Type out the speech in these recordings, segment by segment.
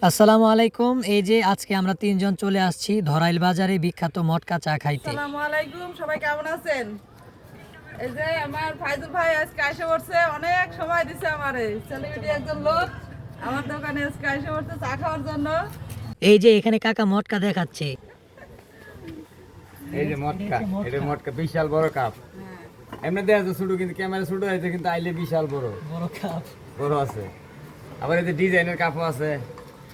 আসসালামু আলাইকুম। এই যে আজকে আমরা তিনজন চলে আসছি ধরাইল বাজারে বিখ্যাত মটকা চা খাইতে। আসসালামু আলাইকুম, সবাই কেমন আছেন? এই যে আমার ফাইজুল ভাই আজকে এসে পড়ছে, অনেক সময় দিছে আমারে। সেলিব্রিটি একজন লোক আমার দোকানে আজকে এসে পড়ছে চা খাওয়ার জন্য। এই যে এখানে কাকা মটকা দেখাচ্ছে। এই যে মটকা, এটা মটকা বিশাল বড় কাপ। এমনি দেখা যাচ্ছে ছোট, কিন্তু ক্যামেরা ছোট হয়েছে, কিন্তু আইলে বিশাল বড় বড় কাপ। বড় আছে। আবার এই যে ডিজাইনের কাপও আছে,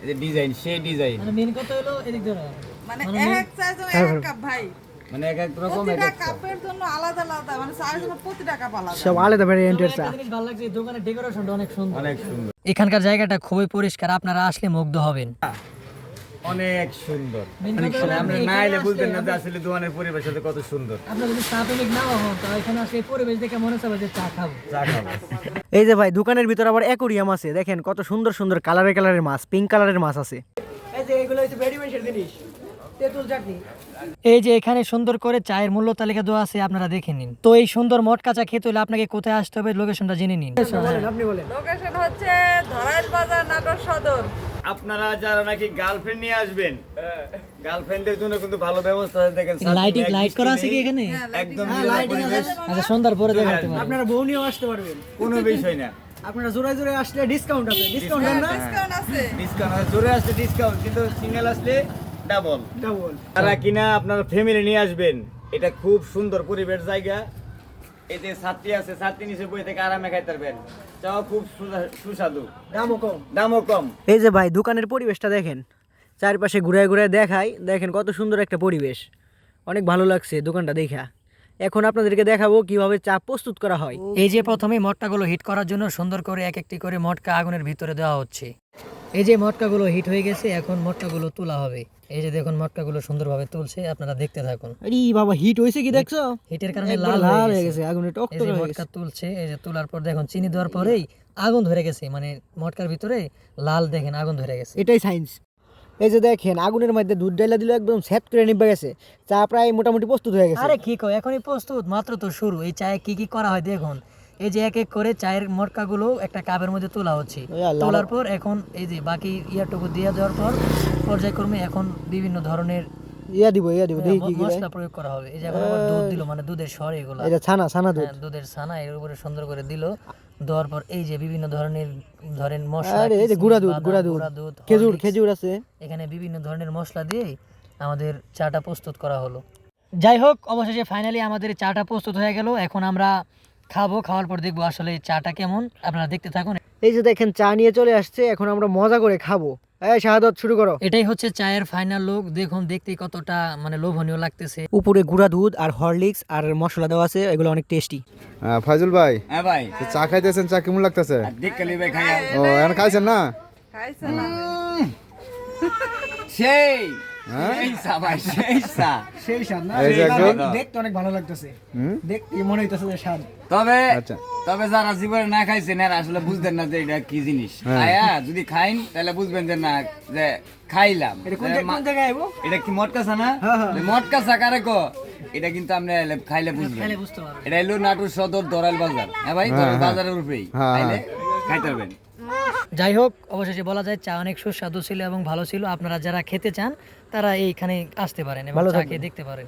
এই যে ডিজাইন, সেই ডিজাইন, মানে মেন কথা হলো এদিক ধরো। মানে এক চায়ের জন্য এক কাপ ভাই। মানে এক এক রকম এক প্রতিটা এক কাপ। কাপের জন্য আলাদা আলাদা, মানে চায়ের জন্য প্রতিটা কাপ আলাদা। সব আলাদা ভ্যারিয়েন্টের চা। একটা জিনিস ভালো লাগছে, দোকানের ডেকোরেশনটা অনেক সুন্দর। অনেক সুন্দর, এখানকার জায়গাটা খুবই পরিষ্কার, আপনারা আসলে মুগ্ধ হবেন। অনেক সুন্দর। মেন কথা হলো আপনি আপনি না এখানে এলে বুঝতেন না আসলে যে আসলে দোকানের পরিবেশ আসলে কত সুন্দর। আপনারা যদি চা প্রেমিক নাও হন, তো এখানে আসলে পরিবেশ দেখে মনে হচ্ছে যে চা খাবো। চা খাবো। এই যে ভাই দোকানের ভিতর আবার অ্যাকোরিয়াম আছে, দেখেন কত সুন্দর সুন্দর কালারের মাছ, পিঙ্ক কালারের মাছ আছে। এই যে এগুলো হচ্ছে ভেরিমেন্টের জিনিস, তেঁতুল চাটনি। এই যে এখানে সুন্দর করে চায়ের মূল্য তালিকা দেওয়া আছে, আপনারা দেখে নিন। তো এই সুন্দর মটকা চা খেতে হলে আপনাকে কোথায় আসতে হবে, লোকেশনটা জেনে নিন। আপনি বলেন। লোকেশন হচ্ছে ধরাইল বাজার, নাটোর সদর। আপনারা যারা নাকি গার্লফ্রেন্ড নিয়ে আসবেন, গার্লফ্রেন্ডের জন্য কিন্তু ভালো ব্যবস্থা আছে। দেখেন লাইট করা আছে কি এখানে? একদম আচ্ছা, সন্ধ্যার পরে দেখাতে পারবো। আপনারা বউ নিয়েও আসতে পারবেন, কোনো বিষয় না। আপনারা জোড়ায় জোড়ায় আসলে ডিসকাউন্ট আছে। ডিসকাউন্ট দেন না? ডিসকাউন্ট আছে। ডিসকাউন্ট আছে, জোরে আসলে ডিসকাউন্ট, কিন্তু সিঙ্গেল আসলে ডাবল। ডাবল। তারা কিনা আপনার ফ্যামিলি নিয়ে আসবেন, এটা খুব সুন্দর পরিবেশ জায়গা। এই যে ছাত্রী আছে, ছাত্রী নিচে বই থেকে আরামে খাইতে পারবেন। চাও খুব সুস্বাদু, দামও কম। দামও কম। এই যে ভাই দোকানের পরিবেশটা দেখেন, চারপাশে ঘুরায় ঘুরায় দেখাই, দেখেন কত সুন্দর একটা পরিবেশ। অনেক ভালো লাগছে দোকানটা দেখা। এখন আপনাদেরকে দেখাবো কিভাবে চা প্রস্তুত করা হয়। এই যে প্রথমে মটকাগুলো হিট করার জন্য সুন্দর করে এক একটি করে মটকা আগুনের ভিতরে দেওয়া হচ্ছে। এই যে মটকাগুলো হিট হয়ে গেছে, এখন মটকাগুলো তোলা হবে। এই যে দেখুন মটকাগুলো সুন্দরভাবে তুলছে, আপনারা দেখতে থাকুন। আরে বাবা, হিট হয়েছে কি দেখছো? হিটের কারণে একবার লাল লাল হয়ে হয়ে গেছে। গেছে, আগুনে এই যে টকটকে হয়ে মটকা গেছে। তুলছে, এই যে তোলার পর দেখুন চিনি দেওয়ার পরেই আগুন ধরে গেছে, মানে মটকার ভিতরে লাল দেখেন আগুন ধরে গেছে। এটাই সায়েন্স। এই যে দেখেন আগুনের মধ্যে দুধ ডাইলা দিল, একদম সেট করে নিবে গেছে। চা প্রায় মোটামুটি প্রস্তুত হয়ে গেছে। আরে কি কয়, এখনই প্রস্তুত, মাত্র তো শুরু। এই চায়ে কি কি করা হয় দেখুন। এই যে এক এক করে চায়ের মটকাগুলো একটা কাপের মধ্যে তোলা হচ্ছে। এই আল্লাহ। তোলার পর এখন এই যে বাকি ইয়াটুকু দিয়ে দেওয়ার পর পর্যায়ক্রমে এখন বিভিন্ন ধরনের ইয়া দিব দেখি কি কি দেয়। মশলা প্রয়োগ করা হবে। এই যে এখন আবার দুধ দিল, মানে দুধের স্বর এগুলো। এটা ছানা দুধ। হ্যাঁ, দুধের ছানা এর উপরে সুন্দর করে দিল। দেওয়ার পর এই যে বিভিন্ন ধরনের ধরেন মশলা, আরে এই যে কিশমিশ, গুঁড়া বাদাম, দুধ, হরলিক্স, খেজুর আছে। এখানে বিভিন্ন ধরনের মশলা দিয়ে আমাদের চাটা প্রস্তুত করা হলো। যাই হোক, অবশেষে ফাইনালি আমাদের চাটা প্রস্তুত হয়ে গেল। এখন আমরা খাবো, খাওয়ার পর দেখবো আসলে চাটা কেমন, আপনারা দেখতে থাকুন। এই যে দেখেন চা নিয়ে চলে আসছে, এখন আমরা মজা করে খাবো। এই শাহাদত, শুরু করো। এটাই হচ্ছে চায়ের ফাইনাল লুক। দেখুন দেখতে কতটা মানে লোভনীয় লাগতেছে। উপরে গুঁড়া দুধ আর হরলিক্স আর মশলা দেওয়া আছে, এগুলো অনেক টেস্টি। ফাইজুল ভাই, হ্যাঁ ভাই, চা খাইতেছেন, চা কেমন লাগতেছে? দেখ কালি ভাই খাই। ও এখন খাইছেন না? খাইছে না? সেই হ্যাঁ? সেই চা ভাই, সেই চা। সেই স্বাদ না? এই যে একদম দেখতে অনেক ভালো লাগতেছে, হুম? দেখতে মনে হইতেছে যে স্বাদ। তবে আচ্ছা। তবে যারা জীবনে না খাইছেন এরা আসলে বুঝবেন না যে এটা কি জিনিস। হ্যাঁ। খায়া যদি খাইন তাহলে বুঝবেন যে না, যে খাইলাম। এটা কোন যে কোন জায়গায় আইবো? এটা কি মটকা চা না? হ্যাঁ, হ্যাঁ। যে মটকা চা কারে কো? এটা কিন্তু আপনি খাইলে বুঝবেন। খাইলে বুঝতে পারবেন। এটা হলো নাটোর সদর ধরাইল বাজার। হ্যাঁ ভাই, ধরাইল বাজারের উপরেই। হ্যাঁ, খাইলে হ্যাঁ। খাইতে পারবেন। যাই হোক, অবশেষে বলা যায় চা অনেক সুস্বাদু ছিল এবং ভালো ছিল। আপনারা যারা খেতে চান তারা এইখানে আসতে পারেন এবং ভালো চা থাকবেন। খেয়ে দেখতে পারেন।